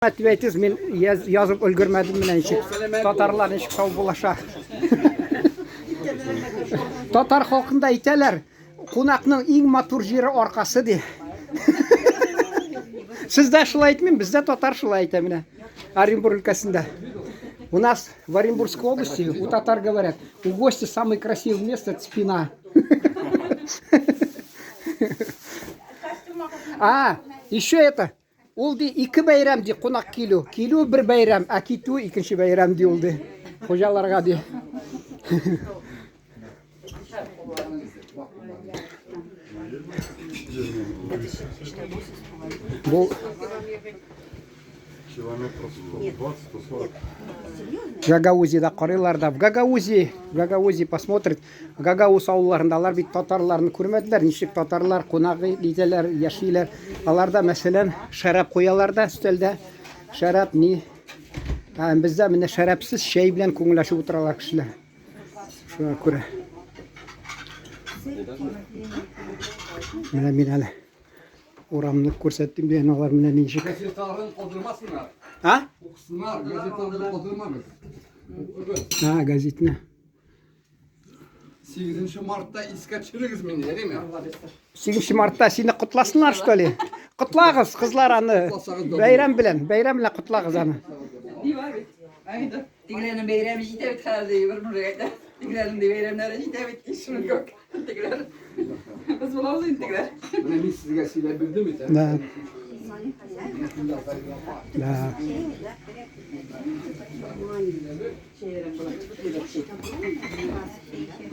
Әйтіңіз, мен yazып өлгермедім меніңше. Татарлар нешік сау болаша. Татар халқында айталар, қонақның ең матур жері арқасы де. Сізді шылай айтмын, бізде татар шылай айтамын. Оренбург өлкәсінде. У нас в Оренбургской области у татар говорят, у гостя самое красивое место – это спина. Еще это. Ол де екі байрам де қонақ келу. Келу бір байрам, а кету екінші байрам де ол де. Қожаларға де. Бұл Гагаузида қарайларда. В Гагаузии посмотрит. Гагаус ауларында алар бит татарларны күрмәделәр. Ничек татарлар қонағы дидәләр, яшиләр. Аларда мәсәлән шарап қоялар да өстәлдә. Шарап ни? Бездә менә шарапсыз шәй белән күңелләшеп утыралар кешеләр. Шуңа күрә. Менә мин әле урамны күрсәттем дигән алар менә ничек. Газеталарын калдырмасыннар. Укысыннар, газеталарын калдырмагыз. Газетны. 8 мартта искә төшерегез мине, әйеме? 8 мартта сине котласыннар, что ли? Котлагыз, кызлар аны. Бәйрәм белән котлагыз аны. Ayda. Tigrenin beyramı җитә бит хәзер бер. Tigrenin beyramнары җитә бит ишүн юк. Tigrer. Без булабыз инде Tigrer. Менә мин сезгә сөйләп бирдем бит. Да.